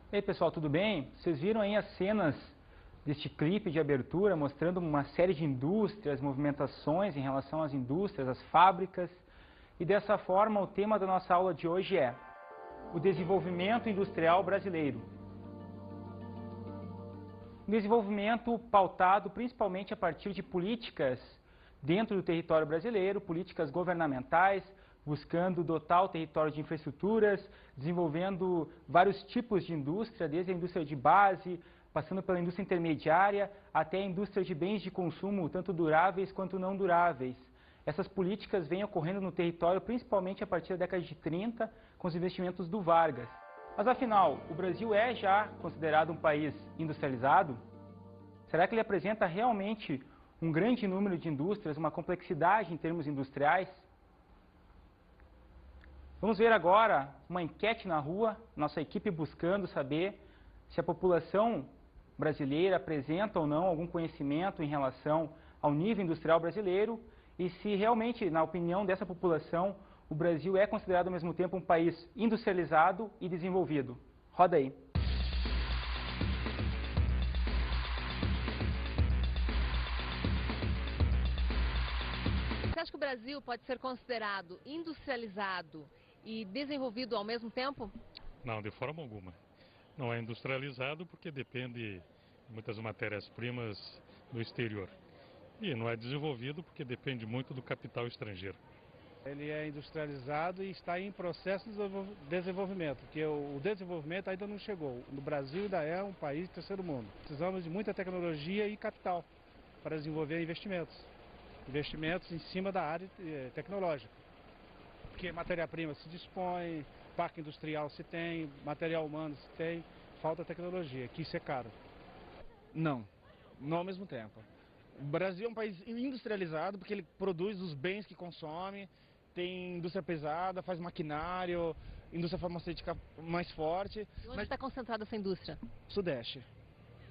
E aí pessoal, tudo bem? Vocês viram aí as cenas deste clipe de abertura mostrando uma série de indústrias, movimentações em relação às indústrias, às fábricas. E dessa forma o tema da nossa aula de hoje é o desenvolvimento industrial brasileiro. Um desenvolvimento pautado principalmente a partir de políticas dentro do território brasileiro, políticas governamentais, buscando dotar o território de infraestruturas, desenvolvendo vários tipos de indústria, desde a indústria de base, passando pela indústria intermediária, até a indústria de bens de consumo, tanto duráveis quanto não duráveis. Essas políticas vêm ocorrendo no território principalmente a partir da década de 30, com os investimentos do Vargas. Mas afinal, o Brasil é já considerado um país industrializado? Será que ele apresenta realmente um grande número de indústrias, uma complexidade em termos industriais? Vamos ver agora uma enquete na rua, nossa equipe buscando saber se a população brasileira apresenta ou não algum conhecimento em relação ao nível industrial brasileiro e se realmente, na opinião dessa população, o Brasil é considerado ao mesmo tempo um país industrializado e desenvolvido. Roda aí. Você acha que o Brasil pode ser considerado industrializado e desenvolvido ao mesmo tempo? Não, de forma alguma. Não é industrializado porque depende de muitas matérias-primas do exterior. E não é desenvolvido porque depende muito do capital estrangeiro. Ele é industrializado e está em processo de desenvolvimento, porque o desenvolvimento ainda não chegou. No Brasil ainda é um país de terceiro mundo. Precisamos de muita tecnologia e capital para desenvolver investimentos. Investimentos em cima da área tecnológica. Porque matéria-prima se dispõe, parque industrial se tem, material humano se tem, falta tecnologia, que isso é caro. Não ao mesmo tempo. O Brasil é um país industrializado porque ele produz os bens que consome, tem indústria pesada, faz maquinário, indústria farmacêutica mais forte. E onde está concentrada essa indústria? Sudeste,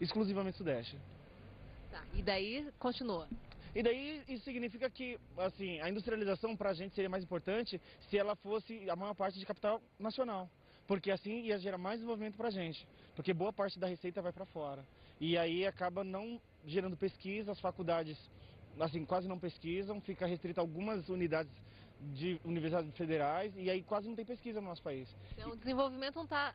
exclusivamente Sudeste. Tá. E daí continua? E daí isso significa que assim, a industrialização para a gente seria mais importante se ela fosse a maior parte de capital nacional. Porque assim ia gerar mais desenvolvimento para a gente. Porque boa parte da receita vai para fora. E aí acaba não gerando pesquisa, as faculdades assim, quase não pesquisam, fica restrito a algumas unidades de universidades federais e aí quase não tem pesquisa no nosso país. Então o desenvolvimento não está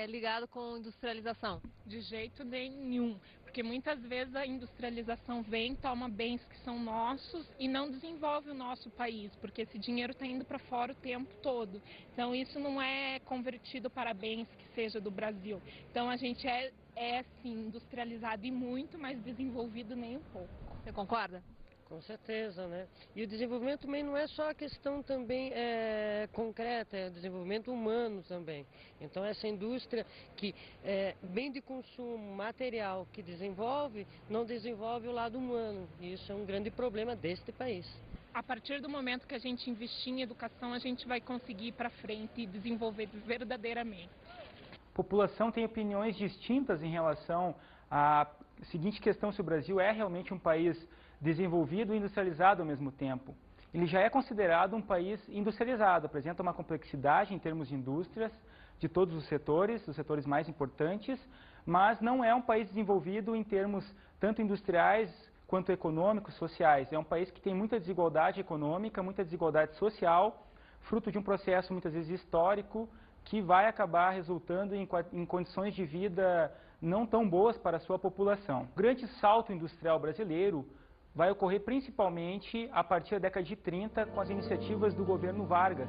ligado com industrialização? De jeito nenhum, porque muitas vezes a industrialização vem, toma bens que são nossos e não desenvolve o nosso país, porque esse dinheiro está indo para fora o tempo todo. Então isso não é convertido para bens que seja do Brasil. Então a gente é sim industrializado e muito, mas desenvolvido nem um pouco. Você concorda? Com certeza, né? E o desenvolvimento também não é só a questão também concreta, é o desenvolvimento humano também. Então essa indústria que bem de consumo, material que desenvolve, não desenvolve o lado humano. E isso é um grande problema deste país. A partir do momento que a gente investir em educação, a gente vai conseguir ir para frente e desenvolver verdadeiramente. A população tem opiniões distintas em relação à seguinte questão: se o Brasil é realmente um país desenvolvido e industrializado ao mesmo tempo. Ele já é considerado um país industrializado, apresenta uma complexidade em termos de indústrias, de todos os setores mais importantes, mas não é um país desenvolvido em termos tanto industriais quanto econômicos, sociais. É um país que tem muita desigualdade econômica, muita desigualdade social, fruto de um processo muitas vezes histórico, que vai acabar resultando em condições de vida não tão boas para a sua população. O grande salto industrial brasileiro vai ocorrer principalmente a partir da década de 30 com as iniciativas do governo Vargas,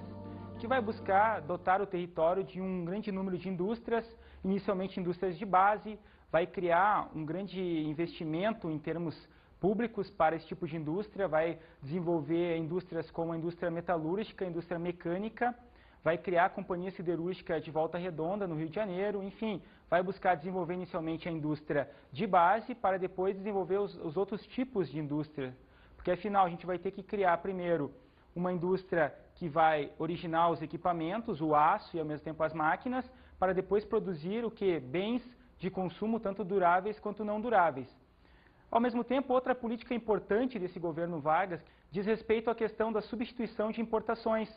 que vai buscar dotar o território de um grande número de indústrias, inicialmente indústrias de base, vai criar um grande investimento em termos públicos para esse tipo de indústria, vai desenvolver indústrias como a indústria metalúrgica, a indústria mecânica, vai criar a Companhia Siderúrgica de Volta Redonda, no Rio de Janeiro, enfim, vai buscar desenvolver inicialmente a indústria de base para depois desenvolver os outros tipos de indústria, porque afinal a gente vai ter que criar primeiro uma indústria que vai originar os equipamentos, o aço e ao mesmo tempo as máquinas, para depois produzir o que? Bens de consumo tanto duráveis quanto não duráveis. Ao mesmo tempo, outra política importante desse governo Vargas diz respeito à questão da substituição de importações.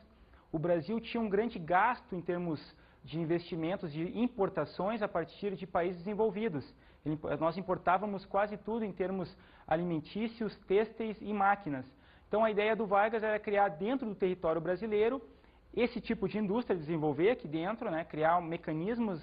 O Brasil tinha um grande gasto em termos de investimentos de importações a partir de países desenvolvidos. Nós importávamos quase tudo em termos alimentícios, têxteis e máquinas. Então a ideia do Vargas era criar dentro do território brasileiro esse tipo de indústria, desenvolver aqui dentro, né, criar mecanismos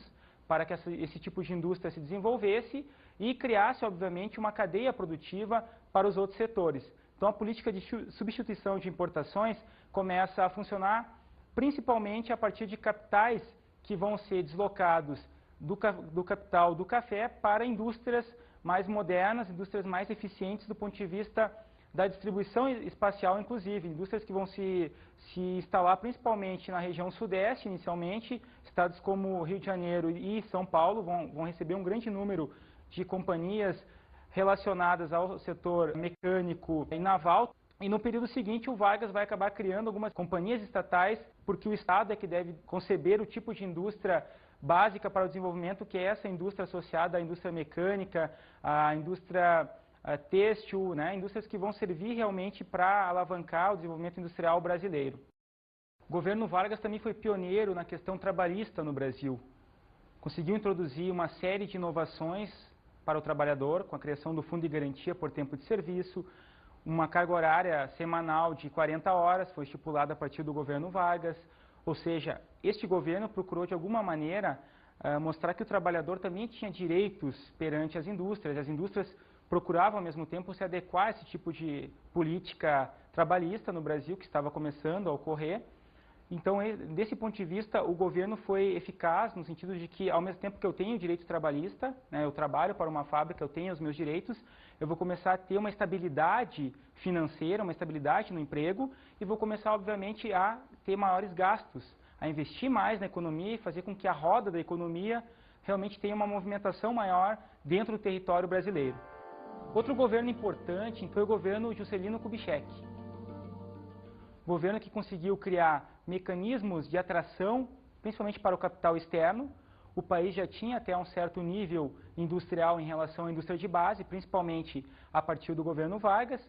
para que esse tipo de indústria se desenvolvesse e criasse, obviamente, uma cadeia produtiva para os outros setores. Então a política de substituição de importações começa a funcionar principalmente a partir de capitais que vão ser deslocados do capital do café para indústrias mais modernas, indústrias mais eficientes do ponto de vista da distribuição espacial, inclusive, indústrias que vão se instalar principalmente na região sudeste, inicialmente, estados como Rio de Janeiro e São Paulo vão receber um grande número de companhias relacionadas ao setor mecânico e naval. E no período seguinte, o Vargas vai acabar criando algumas companhias estatais, porque o Estado é que deve conceber o tipo de indústria básica para o desenvolvimento, que é essa indústria associada à indústria mecânica, à indústria têxtil, né, indústrias que vão servir realmente para alavancar o desenvolvimento industrial brasileiro. O governo Vargas também foi pioneiro na questão trabalhista no Brasil. Conseguiu introduzir uma série de inovações para o trabalhador, com a criação do Fundo de Garantia por Tempo de Serviço, uma carga horária semanal de 40 horas, foi estipulada a partir do governo Vargas, ou seja, este governo procurou de alguma maneira mostrar que o trabalhador também tinha direitos perante as indústrias procuravam ao mesmo tempo se adequar a esse tipo de política trabalhista no Brasil que estava começando a ocorrer. Então, desse ponto de vista, o governo foi eficaz no sentido de que, ao mesmo tempo que eu tenho direito trabalhista, né, eu trabalho para uma fábrica, eu tenho os meus direitos, eu vou começar a ter uma estabilidade financeira, uma estabilidade no emprego e vou começar, obviamente, a ter maiores gastos, a investir mais na economia e fazer com que a roda da economia realmente tenha uma movimentação maior dentro do território brasileiro. Outro governo importante foi o governo Juscelino Kubitschek. Governo que conseguiu criar mecanismos de atração, principalmente para o capital externo. O país já tinha até um certo nível industrial em relação à indústria de base, principalmente a partir do governo Vargas.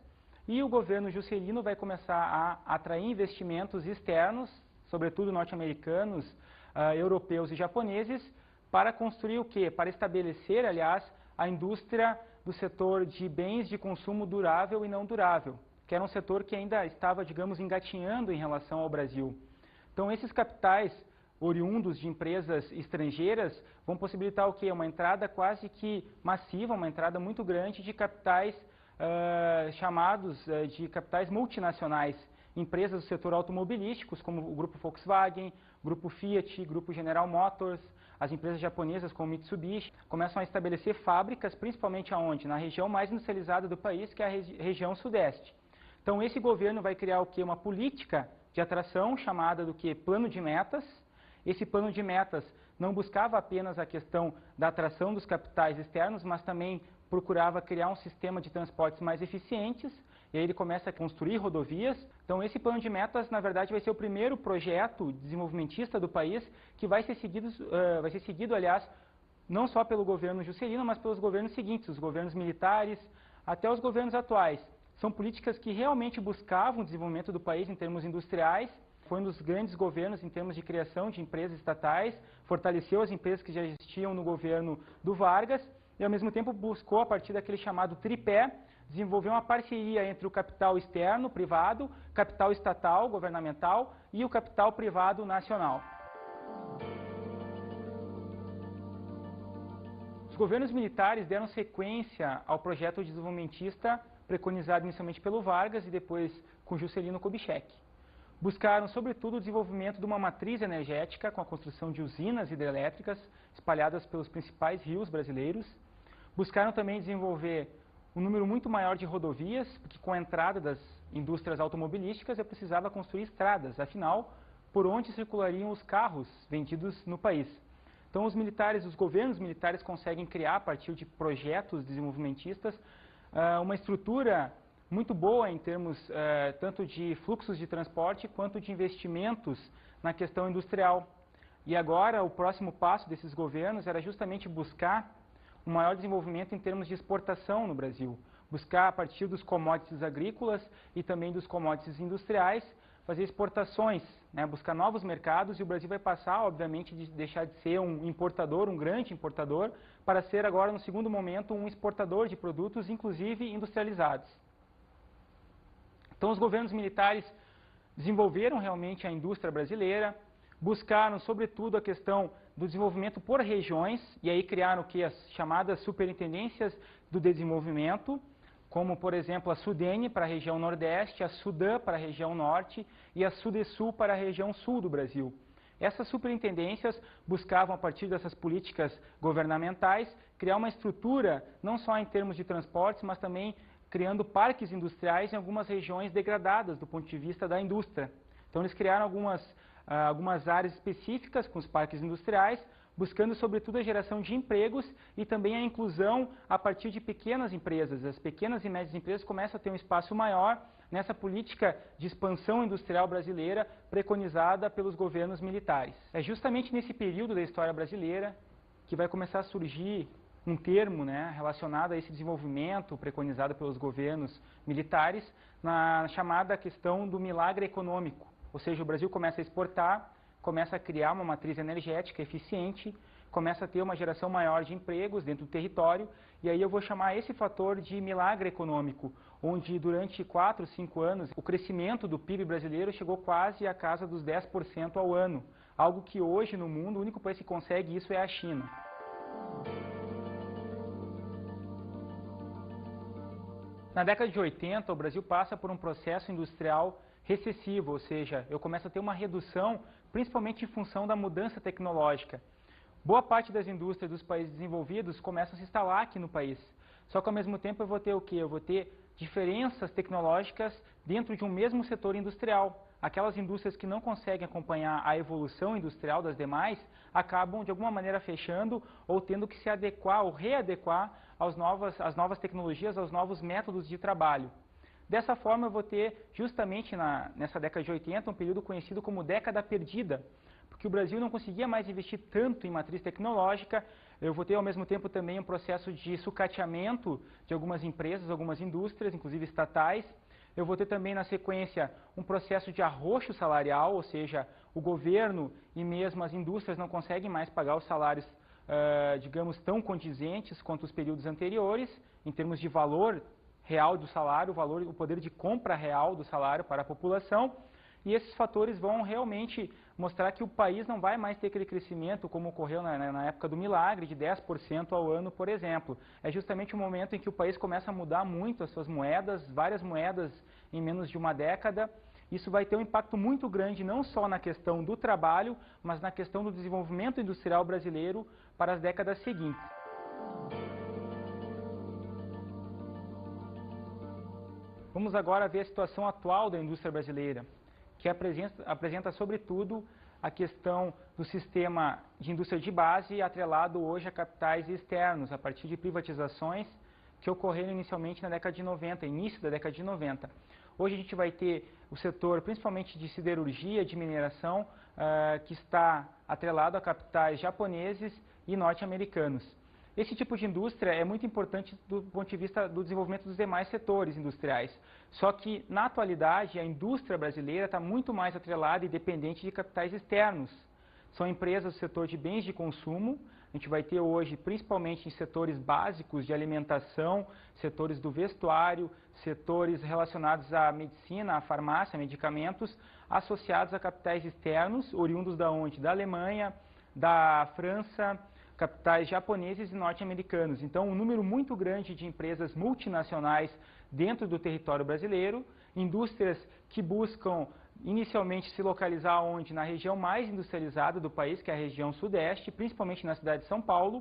E o governo Juscelino vai começar a atrair investimentos externos, sobretudo norte-americanos, europeus e japoneses, para construir o quê? Para estabelecer, aliás, a indústria do setor de bens de consumo durável e não durável, que era um setor que ainda estava, digamos, engatinhando em relação ao Brasil. Então, esses capitais oriundos de empresas estrangeiras vão possibilitar o quê? Uma entrada quase que massiva, uma entrada muito grande de capitais chamados de capitais multinacionais, empresas do setor automobilísticos, como o Grupo Volkswagen, Grupo Fiat, Grupo General Motors, as empresas japonesas como Mitsubishi, começam a estabelecer fábricas, principalmente aonde? Na região mais industrializada do país, que é a região sudeste. Então, esse governo vai criar o quê? Uma política de atração chamada do quê? Plano de metas. Esse plano de metas não buscava apenas a questão da atração dos capitais externos, mas também procurava criar um sistema de transportes mais eficientes, e aí ele começa a construir rodovias. Então, esse plano de metas, na verdade, vai ser o primeiro projeto desenvolvimentista do país que vai ser seguido, aliás, não só pelo governo Juscelino, mas pelos governos seguintes, os governos militares, até os governos atuais. São políticas que realmente buscavam o desenvolvimento do país em termos industriais, foi um dos grandes governos em termos de criação de empresas estatais, fortaleceu as empresas que já existiam no governo do Vargas, e ao mesmo tempo buscou, a partir daquele chamado tripé, desenvolver uma parceria entre o capital externo, privado, capital estatal, governamental e o capital privado nacional. Os governos militares deram sequência ao projeto desenvolvimentista preconizado inicialmente pelo Vargas e depois com Juscelino Kubitschek. Buscaram, sobretudo, o desenvolvimento de uma matriz energética com a construção de usinas hidrelétricas espalhadas pelos principais rios brasileiros. Buscaram também desenvolver um número muito maior de rodovias, porque com a entrada das indústrias automobilísticas eu precisava construir estradas, afinal, por onde circulariam os carros vendidos no país. Então os governos militares conseguem criar, a partir de projetos desenvolvimentistas, uma estrutura muito boa em termos tanto de fluxos de transporte quanto de investimentos na questão industrial. E agora o próximo passo desses governos era justamente buscar um maior desenvolvimento em termos de exportação no Brasil. Buscar, a partir dos commodities agrícolas e também dos commodities industriais, fazer exportações, né, buscar novos mercados, e o Brasil vai passar, obviamente, de deixar de ser um importador, um grande importador, para ser agora, no segundo momento, um exportador de produtos, inclusive industrializados. Então, os governos militares desenvolveram realmente a indústria brasileira, buscaram, sobretudo, a questão do desenvolvimento por regiões, e aí criaram o que? As chamadas superintendências do desenvolvimento, como, por exemplo, a SUDENE para a região Nordeste, a SUDAN para a região Norte e a SUDESUL para a região Sul do Brasil. Essas superintendências buscavam, a partir dessas políticas governamentais, criar uma estrutura, não só em termos de transportes, mas também criando parques industriais em algumas regiões degradadas do ponto de vista da indústria. Então, eles criaram algumas áreas específicas com os parques industriais, buscando, sobretudo, a geração de empregos e também a inclusão a partir de pequenas empresas. As pequenas e médias empresas começam a ter um espaço maior nessa política de expansão industrial brasileira preconizada pelos governos militares. É justamente nesse período da história brasileira que vai começar a surgir um termo, né, relacionado a esse desenvolvimento preconizado pelos governos militares, na chamada questão do milagre econômico. Ou seja, o Brasil começa a exportar, começa a criar uma matriz energética eficiente, começa a ter uma geração maior de empregos dentro do território, e aí eu vou chamar esse fator de milagre econômico, onde durante 4, 5 anos o crescimento do PIB brasileiro chegou quase à casa dos 10% ao ano, algo que hoje no mundo o único país que consegue isso é a China. Na década de 80, o Brasil passa por um processo industrial recessivo, ou seja, eu começo a ter uma redução, principalmente em função da mudança tecnológica. Boa parte das indústrias dos países desenvolvidos começam a se instalar aqui no país. Só que ao mesmo tempo eu vou ter o quê? Eu vou ter diferenças tecnológicas dentro de um mesmo setor industrial. Aquelas indústrias que não conseguem acompanhar a evolução industrial das demais acabam de alguma maneira fechando ou tendo que se adequar ou readequar às novas tecnologias, aos novos métodos de trabalho. Dessa forma, eu vou ter, justamente nessa década de 80, um período conhecido como década perdida, porque o Brasil não conseguia mais investir tanto em matriz tecnológica. Eu vou ter, ao mesmo tempo, também um processo de sucateamento de algumas empresas, algumas indústrias, inclusive estatais. Eu vou ter também, na sequência, um processo de arroxo salarial, ou seja, o governo e mesmo as indústrias não conseguem mais pagar os salários, digamos, tão condizentes quanto os períodos anteriores, em termos de valor real do salário, o poder de compra real do salário para a população, e esses fatores vão realmente mostrar que o país não vai mais ter aquele crescimento como ocorreu na época do milagre, de 10% ao ano, por exemplo. É justamente o momento em que o país começa a mudar muito as suas moedas, várias moedas em menos de uma década. Isso vai ter um impacto muito grande não só na questão do trabalho, mas na questão do desenvolvimento industrial brasileiro para as décadas seguintes. Vamos agora ver a situação atual da indústria brasileira, que apresenta sobretudo a questão do sistema de indústria de base atrelado hoje a capitais externos, a partir de privatizações que ocorreram inicialmente na década de 90, início da década de 90. Hoje a gente vai ter o setor, principalmente de siderurgia, de mineração, que está atrelado a capitais japoneses e norte-americanos. Esse tipo de indústria é muito importante do ponto de vista do desenvolvimento dos demais setores industriais. Só que, na atualidade, a indústria brasileira está muito mais atrelada e dependente de capitais externos. São empresas do setor de bens de consumo. A gente vai ter hoje, principalmente em setores básicos de alimentação, setores do vestuário, setores relacionados à medicina, à farmácia, medicamentos, associados a capitais externos, oriundos da onde? Da Alemanha, da França, capitais japoneses e norte-americanos. Então, um número muito grande de empresas multinacionais dentro do território brasileiro, indústrias que buscam inicialmente se localizar onde? Na região mais industrializada do país, que é a região sudeste, principalmente na cidade de São Paulo,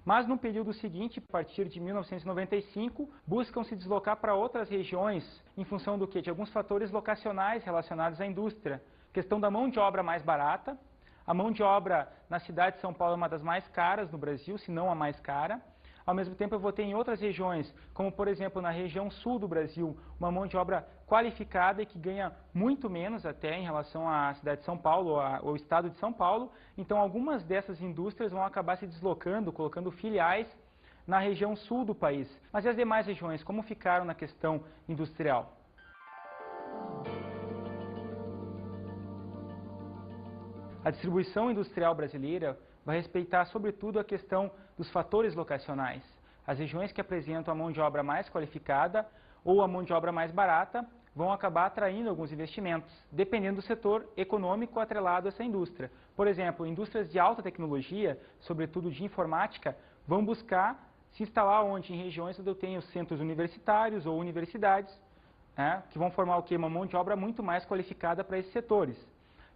mas no período seguinte, a partir de 1995, buscam se deslocar para outras regiões em função do quê? De alguns fatores locacionais relacionados à indústria. Questão da mão de obra mais barata. A mão de obra na cidade de São Paulo é uma das mais caras no Brasil, se não a mais cara. Ao mesmo tempo, eu vou ter em outras regiões, como por exemplo na região sul do Brasil, uma mão de obra qualificada e que ganha muito menos até em relação à cidade de São Paulo, ao estado de São Paulo. Então, algumas dessas indústrias vão acabar se deslocando, colocando filiais na região sul do país. Mas e as demais regiões, como ficaram na questão industrial? A distribuição industrial brasileira vai respeitar, sobretudo, a questão dos fatores locacionais. As regiões que apresentam a mão de obra mais qualificada ou a mão de obra mais barata vão acabar atraindo alguns investimentos, dependendo do setor econômico atrelado a essa indústria. Por exemplo, indústrias de alta tecnologia, sobretudo de informática, vão buscar se instalar onde? Em regiões onde eu tenho centros universitários ou universidades, que vão formar o quê? Uma mão de obra muito mais qualificada para esses setores.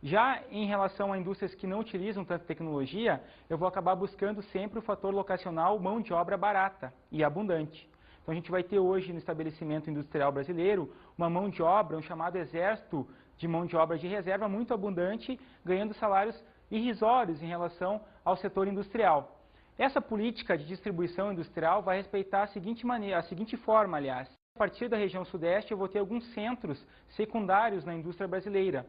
Já em relação a indústrias que não utilizam tanta tecnologia, eu vou acabar buscando sempre o fator locacional mão de obra barata e abundante. Então a gente vai ter hoje no estabelecimento industrial brasileiro uma mão de obra, um chamado exército de mão de obra de reserva muito abundante, ganhando salários irrisórios em relação ao setor industrial. Essa política de distribuição industrial vai respeitar a seguinte forma, aliás. A partir da região sudeste eu vou ter alguns centros secundários na indústria brasileira.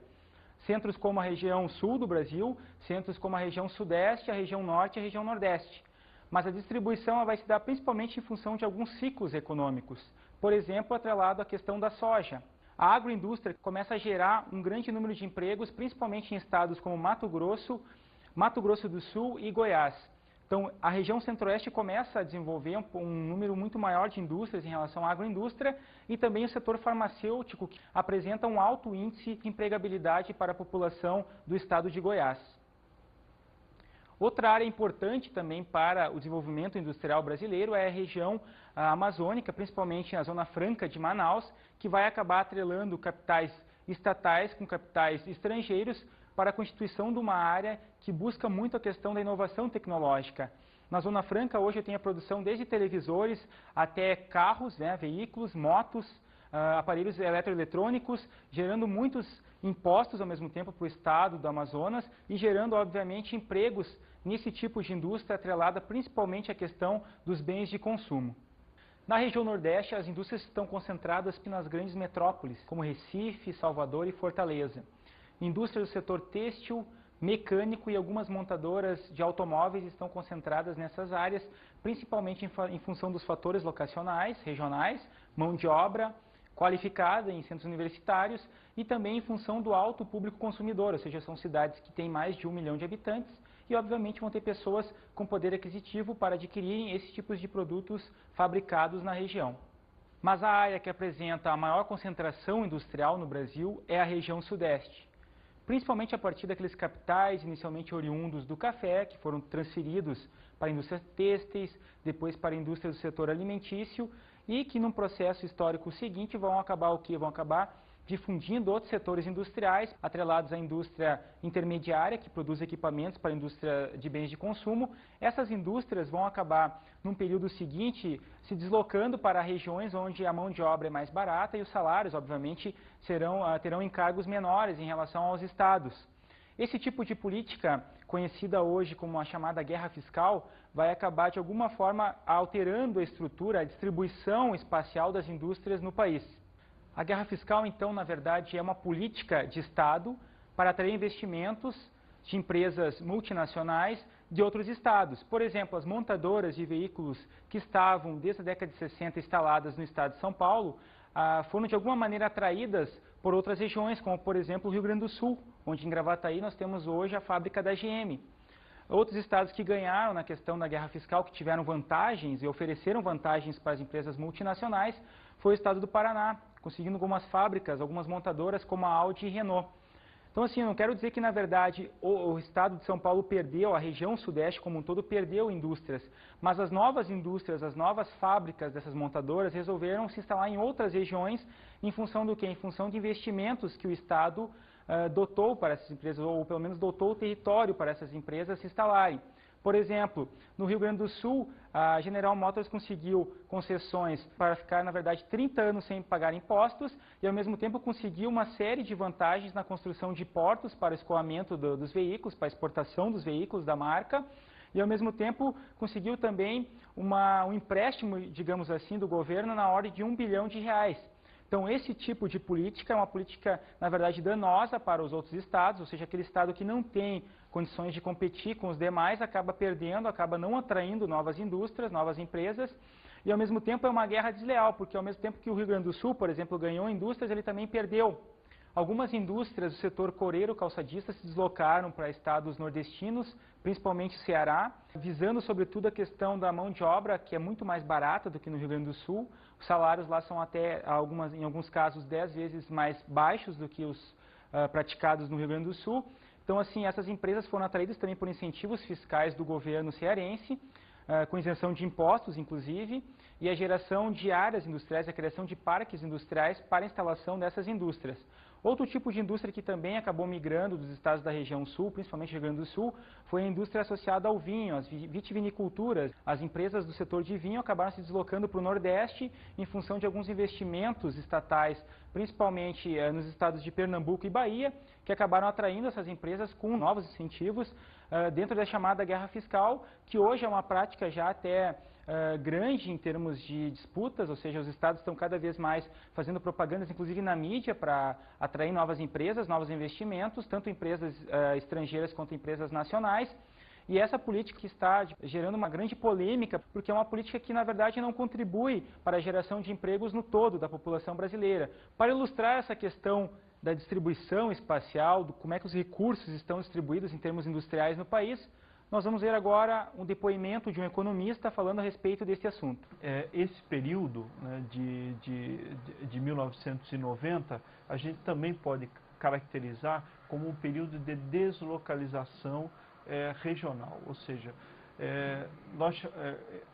Centros como a região sul do Brasil, centros como a região sudeste, a região norte e a região nordeste. Mas a distribuição vai se dar principalmente em função de alguns ciclos econômicos. Por exemplo, atrelado à questão da soja. A agroindústria começa a gerar um grande número de empregos, principalmente em estados como Mato Grosso do Sul e Goiás. Então, a região centro-oeste começa a desenvolver um número muito maior de indústrias em relação à agroindústria e também o setor farmacêutico, que apresenta um alto índice de empregabilidade para a população do estado de Goiás. Outra área importante também para o desenvolvimento industrial brasileiro é a região amazônica, principalmente a Zona Franca de Manaus, que vai acabar atrelando capitais estatais com capitais estrangeiros para a constituição de uma área que busca muito a questão da inovação tecnológica. Na Zona Franca, hoje eu tenho a produção desde televisores até carros, veículos, motos, aparelhos eletroeletrônicos, gerando muitos impostos ao mesmo tempo para o estado do Amazonas e gerando, obviamente, empregos nesse tipo de indústria atrelada principalmente à questão dos bens de consumo. Na região Nordeste, as indústrias estão concentradas nas grandes metrópoles, como Recife, Salvador e Fortaleza. Indústrias do setor têxtil, mecânico e algumas montadoras de automóveis estão concentradas nessas áreas, principalmente em função dos fatores locacionais, regionais, mão de obra qualificada em centros universitários e também em função do alto público consumidor, ou seja, são cidades que têm mais de 1 milhão de habitantes e, obviamente, vão ter pessoas com poder aquisitivo para adquirirem esses tipos de produtos fabricados na região. Mas a área que apresenta a maior concentração industrial no Brasil é a região sudeste, principalmente a partir daqueles capitais inicialmente oriundos do café, que foram transferidos para indústrias têxteis, depois para indústrias do setor alimentício, e que num processo histórico seguinte vão acabar o quê? Vão acabar difundindo outros setores industriais, atrelados à indústria intermediária, que produz equipamentos para a indústria de bens de consumo. Essas indústrias vão acabar, num período seguinte, se deslocando para regiões onde a mão de obra é mais barata e os salários, obviamente, terão encargos menores em relação aos estados. Esse tipo de política, conhecida hoje como a chamada guerra fiscal, vai acabar, de alguma forma, alterando a estrutura, a distribuição espacial das indústrias no país. A guerra fiscal, então, na verdade, é uma política de Estado para atrair investimentos de empresas multinacionais de outros estados. Por exemplo, as montadoras de veículos que estavam, desde a década de 60, instaladas no estado de São Paulo, foram, de alguma maneira, atraídas por outras regiões, como, por exemplo, o Rio Grande do Sul, onde em Gravataí nós temos hoje a fábrica da GM. Outros estados que ganharam na questão da guerra fiscal, que tiveram vantagens e ofereceram vantagens para as empresas multinacionais, foi o estado do Paraná, conseguindo algumas fábricas, algumas montadoras como a Audi e Renault. Então, Então, assim, eu não quero dizer que, na verdade, o estado de São Paulo perdeu, a região sudeste como um todo perdeu indústrias, mas as novas indústrias, as novas fábricas dessas montadoras resolveram se instalar em outras regiões em função do quê? Em função de investimentos que o estado dotou para essas empresas, ou pelo menos dotou o território para essas empresas se instalarem. Por exemplo, no Rio Grande do Sul, a General Motors conseguiu concessões para ficar, na verdade, 30 anos sem pagar impostos e, ao mesmo tempo, conseguiu uma série de vantagens na construção de portos para o escoamento dos veículos, para a exportação dos veículos da marca e, ao mesmo tempo, conseguiu também um empréstimo, digamos assim, do governo na ordem de R$1 bilhão. Então, esse tipo de política é uma política, na verdade, danosa para os outros estados, ou seja, aquele estado que não tem condições de competir com os demais acaba perdendo, acaba não atraindo novas indústrias, novas empresas, e ao mesmo tempo é uma guerra desleal, porque ao mesmo tempo que o Rio Grande do Sul, por exemplo, ganhou indústrias, ele também perdeu. Algumas indústrias do setor coreiro calçadista se deslocaram para estados nordestinos, principalmente Ceará, visando sobretudo a questão da mão de obra, que é muito mais barata do que no Rio Grande do Sul. Os salários lá são até, em alguns casos, 10 vezes mais baixos do que os praticados no Rio Grande do Sul. Então, assim, essas empresas foram atraídas também por incentivos fiscais do governo cearense, com isenção de impostos, inclusive, e a geração de áreas industriais, a criação de parques industriais para a instalação dessas indústrias. Outro tipo de indústria que também acabou migrando dos estados da região sul, principalmente Rio Grande do Sul, foi a indústria associada ao vinho, as vitiviniculturas. As empresas do setor de vinho acabaram se deslocando para o Nordeste em função de alguns investimentos estatais, principalmente nos estados de Pernambuco e Bahia, que acabaram atraindo essas empresas com novos incentivos dentro da chamada guerra fiscal, que hoje é uma prática já até grande em termos de disputas, ou seja, os estados estão cada vez mais fazendo propagandas, inclusive na mídia, para atrair novas empresas, novos investimentos, tanto empresas estrangeiras quanto empresas nacionais. E essa política está gerando uma grande polêmica, porque é uma política que, na verdade, não contribui para a geração de empregos no todo da população brasileira. Para ilustrar essa questão da distribuição espacial, como é que os recursos estão distribuídos em termos industriais no país, nós vamos ver agora um depoimento de um economista falando a respeito desse assunto. Esse período, né, de 1990, a gente também pode caracterizar como um período de deslocalização regional, ou seja, nós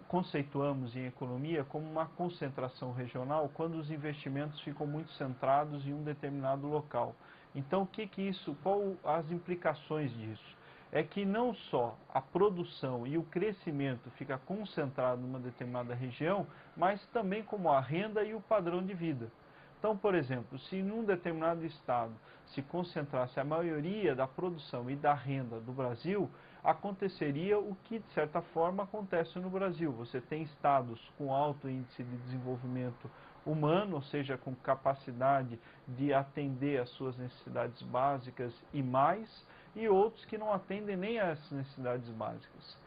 conceituamos em economia como uma concentração regional quando os investimentos ficam muito centrados em um determinado local. Então, qual as implicações disso? É que não só a produção e o crescimento fica concentrado numa determinada região, mas também como a renda e o padrão de vida. Então, por exemplo, se num determinado estado se concentrasse a maioria da produção e da renda do Brasil, aconteceria o que, de certa forma, acontece no Brasil. Você tem estados com alto índice de desenvolvimento humano, ou seja, com capacidade de atender às suas necessidades básicas e mais, e outros que não atendem nem a essas necessidades básicas.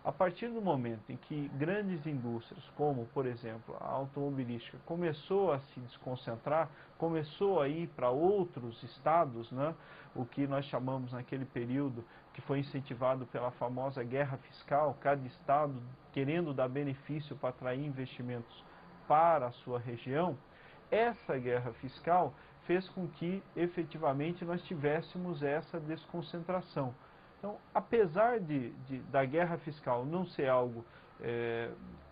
A partir do momento em que grandes indústrias, como, por exemplo, a automobilística, começou a se desconcentrar, começou a ir para outros estados, né, o que nós chamamos naquele período, que foi incentivado pela famosa guerra fiscal, cada estado querendo dar benefício para atrair investimentos para a sua região, essa guerra fiscal fez com que, efetivamente, nós tivéssemos essa desconcentração. Então, apesar da guerra fiscal não ser algo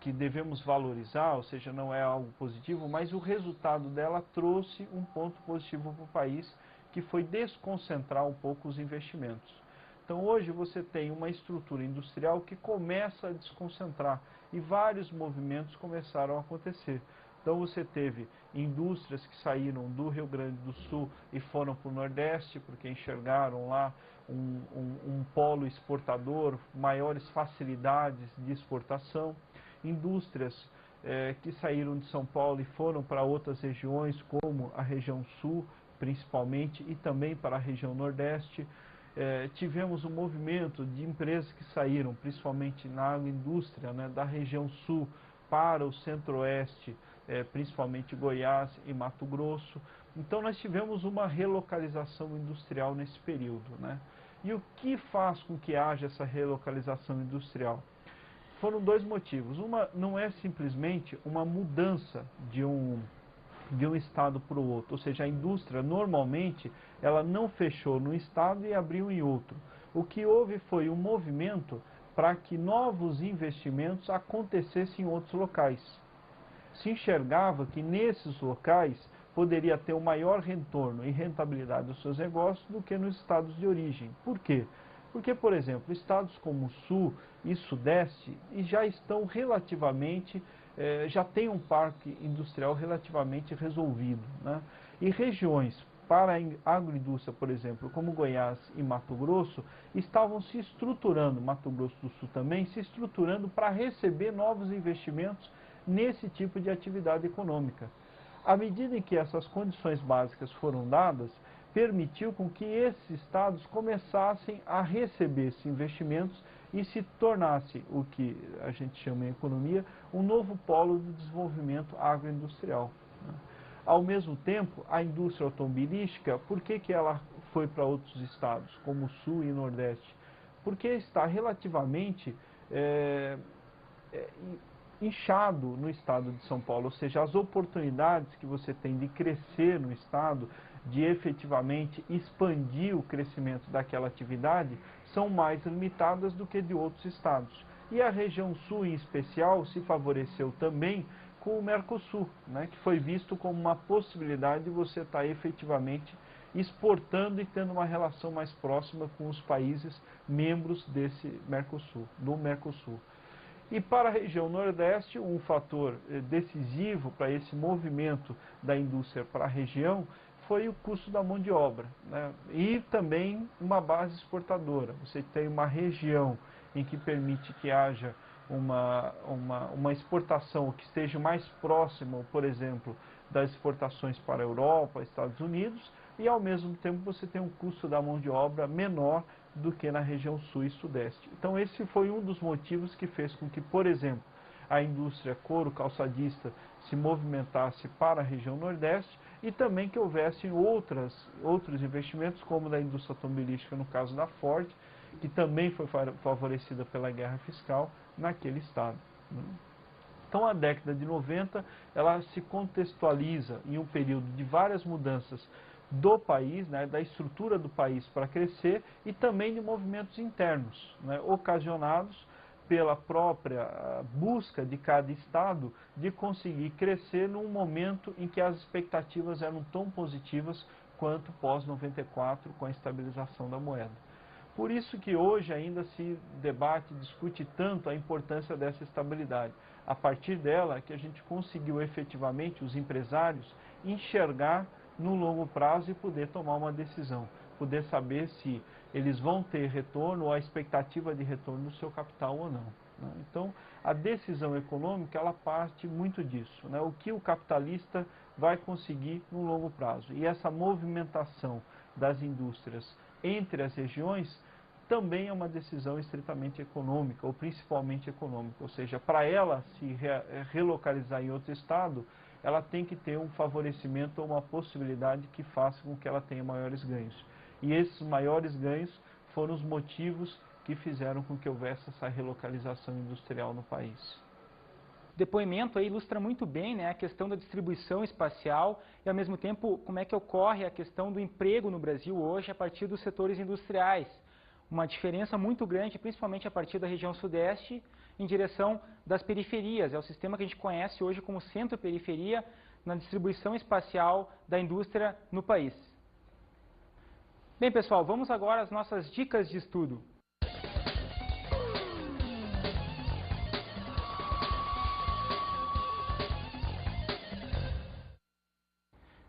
que devemos valorizar, ou seja, não é algo positivo, mas o resultado dela trouxe um ponto positivo para o país, que foi desconcentrar um pouco os investimentos. Então, hoje você tem uma estrutura industrial que começa a desconcentrar e vários movimentos começaram a acontecer. Então você teve indústrias que saíram do Rio Grande do Sul e foram para o Nordeste, porque enxergaram lá um polo exportador, maiores facilidades de exportação. Indústrias que saíram de São Paulo e foram para outras regiões, como a região Sul, principalmente, e também para a região Nordeste. Tivemos um movimento de empresas que saíram, principalmente na agroindústria, né, da região Sul para o Centro-Oeste, principalmente Goiás e Mato Grosso. Então nós tivemos uma relocalização industrial nesse período, né? E o que faz com que haja essa relocalização industrial? Foram dois motivos. Uma não é simplesmente uma mudança de um de um estado para o outro, ou seja, a indústria normalmente ela não fechou num estado e abriu em outro. O que houve foi um movimento para que novos investimentos acontecessem em outros locais. Se enxergava que nesses locais poderia ter um maior retorno e rentabilidade dos seus negócios do que nos estados de origem. Por quê? Porque, por exemplo, estados como o Sul e Sudeste já estão relativamente, já têm um parque industrial relativamente resolvido, né? E regiões para a agroindústria, por exemplo, como Goiás e Mato Grosso, estavam se estruturando, Mato Grosso do Sul também, se estruturando para receber novos investimentos nesse tipo de atividade econômica. À medida em que essas condições básicas foram dadas, permitiu com que esses estados começassem a receber esses investimentos e se tornasse o que a gente chama em economia um novo polo de desenvolvimento agroindustrial. Ao mesmo tempo, a indústria automobilística, por que ela foi para outros estados, como o Sul e Nordeste? Porque está relativamente inchado no estado de São Paulo, ou seja, as oportunidades que você tem de crescer no estado, de efetivamente expandir o crescimento daquela atividade, são mais limitadas do que de outros estados. E a região sul, em especial, se favoreceu também com o Mercosul, né, que foi visto como uma possibilidade de você estar efetivamente exportando e tendo uma relação mais próxima com os países membros desse Mercosul, do Mercosul. E para a região Nordeste, um fator decisivo para esse movimento da indústria para a região foi o custo da mão de obra, né? E também uma base exportadora. Você tem uma região em que permite que haja uma exportação que esteja mais próxima, por exemplo, das exportações para a Europa, Estados Unidos, e ao mesmo tempo você tem um custo da mão de obra menor do que na região sul e sudeste. Então esse foi um dos motivos que fez com que, por exemplo, a indústria couro calçadista se movimentasse para a região nordeste e também que houvesse outros investimentos, como da indústria automobilística, no caso da Ford, que também foi favorecida pela guerra fiscal naquele estado. Então a década de 90, ela se contextualiza em um período de várias mudanças do país, né, da estrutura do país para crescer e também de movimentos internos, né, ocasionados pela própria busca de cada estado de conseguir crescer num momento em que as expectativas eram tão positivas quanto pós-94 com a estabilização da moeda. Por isso que hoje ainda se debate, discute tanto a importância dessa estabilidade. A partir dela que a gente conseguiu efetivamente, os empresários, enxergar no longo prazo e poder tomar uma decisão, poder saber se eles vão ter retorno ou a expectativa de retorno do seu capital ou não, né? Então, a decisão econômica, ela parte muito disso, né? O que o capitalista vai conseguir no longo prazo. E essa movimentação das indústrias entre as regiões também é uma decisão estritamente econômica, ou principalmente econômica, ou seja, para ela se relocalizar em outro estado, ela tem que ter um favorecimento ou uma possibilidade que faça com que ela tenha maiores ganhos. E esses maiores ganhos foram os motivos que fizeram com que houvesse essa relocalização industrial no país. O depoimento aí ilustra muito bem, né, a questão da distribuição espacial e, ao mesmo tempo, como é que ocorre a questão do emprego no Brasil hoje a partir dos setores industriais. Uma diferença muito grande, principalmente a partir da região sudeste, em direção das periferias. É o sistema que a gente conhece hoje como centro-periferia na distribuição espacial da indústria no país. Bem, pessoal, vamos agora às nossas dicas de estudo.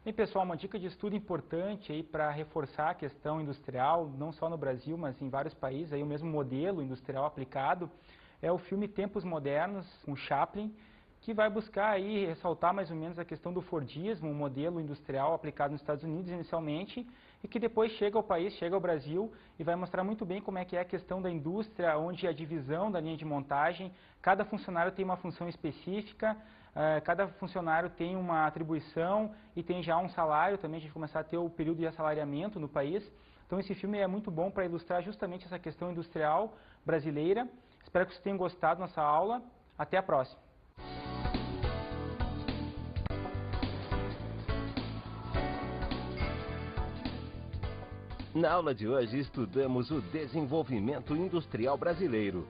Bem, pessoal, uma dica de estudo importante aí para reforçar a questão industrial, não só no Brasil, mas em vários países, aí o mesmo modelo industrial aplicado, é o filme Tempos Modernos, com Chaplin, que vai buscar aí ressaltar mais ou menos a questão do Fordismo, um modelo industrial aplicado nos Estados Unidos inicialmente, e que depois chega ao país, chega ao Brasil, e vai mostrar muito bem como é que é a questão da indústria, onde a divisão da linha de montagem, cada funcionário tem uma função específica, cada funcionário tem uma atribuição e tem já um salário também, a gente começar a ter o período de assalariamento no país. Então esse filme é muito bom para ilustrar justamente essa questão industrial brasileira. Espero que vocês tenham gostado da nossa aula. Até a próxima. Na aula de hoje estudamos o desenvolvimento industrial brasileiro.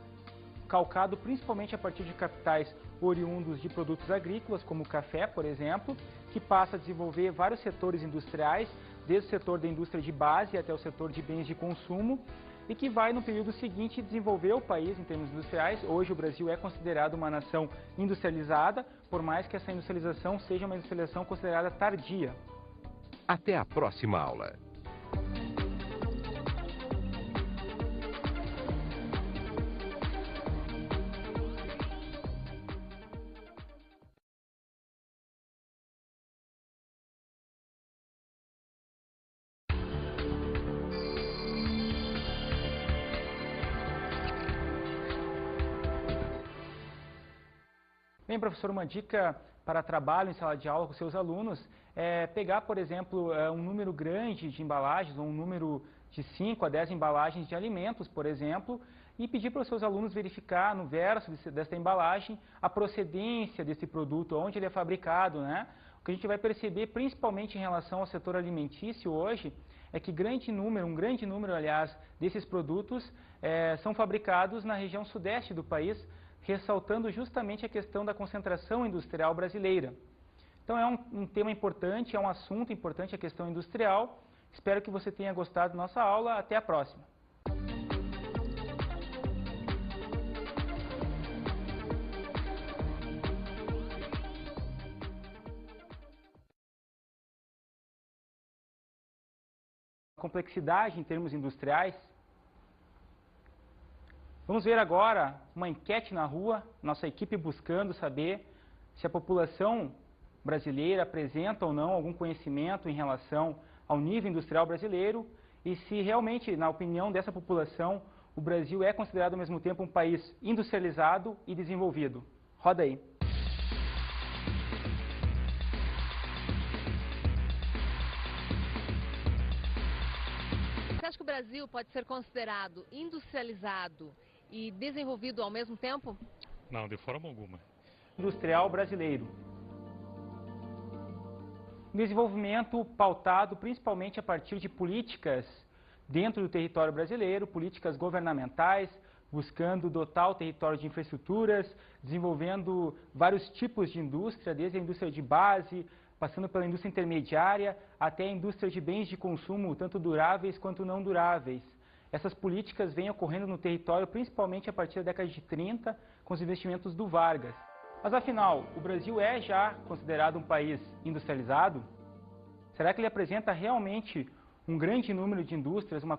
Calcado principalmente a partir de capitais oriundos de produtos agrícolas, como o café, por exemplo, que passa a desenvolver vários setores industriais, desde o setor da indústria de base até o setor de bens de consumo, e que vai, no período seguinte, desenvolver o país em termos industriais. Hoje o Brasil é considerado uma nação industrializada, por mais que essa industrialização seja uma industrialização considerada tardia. Até a próxima aula. Bem, professor, uma dica para trabalho em sala de aula com seus alunos é pegar, por exemplo, um número grande de embalagens, ou um número de 5 a 10 embalagens de alimentos, por exemplo, e pedir para os seus alunos verificar no verso desta embalagem a procedência desse produto, onde ele é fabricado, né? O que a gente vai perceber, principalmente em relação ao setor alimentício hoje, é que um grande número, aliás, desses produtos são fabricados na região sudeste do país, ressaltando justamente a questão da concentração industrial brasileira. Então é um tema importante, é um assunto importante a questão industrial. Espero que você tenha gostado da nossa aula. Até a próxima. Complexidade em termos industriais. Vamos ver agora uma enquete na rua, nossa equipe buscando saber se a população brasileira apresenta ou não algum conhecimento em relação ao nível industrial brasileiro e se realmente, na opinião dessa população, o Brasil é considerado ao mesmo tempo um país industrializado e desenvolvido. Roda aí. Você acha que o Brasil pode ser considerado industrializado e desenvolvido ao mesmo tempo? Não, de forma alguma. Industrial brasileiro. Desenvolvimento pautado principalmente a partir de políticas dentro do território brasileiro, políticas governamentais, buscando dotar o território de infraestruturas, desenvolvendo vários tipos de indústria, desde a indústria de base, passando pela indústria intermediária, até a indústria de bens de consumo, tanto duráveis quanto não duráveis. Essas políticas vêm ocorrendo no território principalmente a partir da década de 30, com os investimentos do Vargas. Mas afinal, o Brasil é já considerado um país industrializado? Será que ele apresenta realmente um grande número de indústrias, uma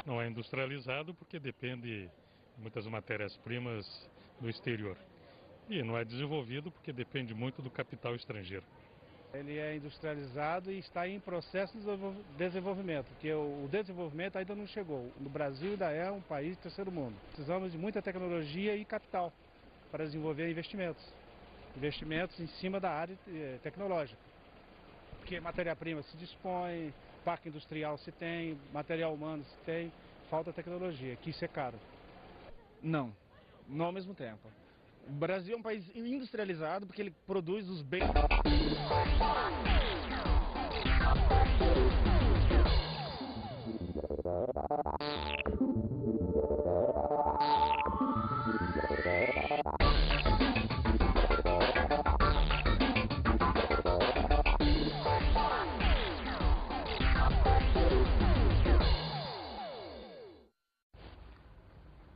Não é industrializado porque depende de muitas matérias-primas do exterior. E não é desenvolvido porque depende muito do capital estrangeiro. Ele é industrializado e está em processo de desenvolvimento, porque o desenvolvimento ainda não chegou. No Brasil ainda é um país de terceiro mundo. Precisamos de muita tecnologia e capital para desenvolver investimentos. Investimentos em cima da área tecnológica. Porque matéria-prima se dispõe, parque industrial se tem, material humano se tem, falta tecnologia, que isso é caro. Não ao mesmo tempo. O Brasil é um país industrializado porque ele produz os bens.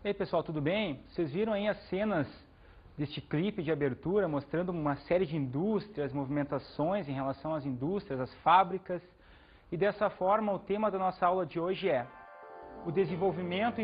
E aí pessoal, tudo bem? Vocês viram aí as cenas deste clipe de abertura mostrando uma série de indústrias, movimentações em relação às indústrias, às fábricas. E dessa forma o tema da nossa aula de hoje é o desenvolvimento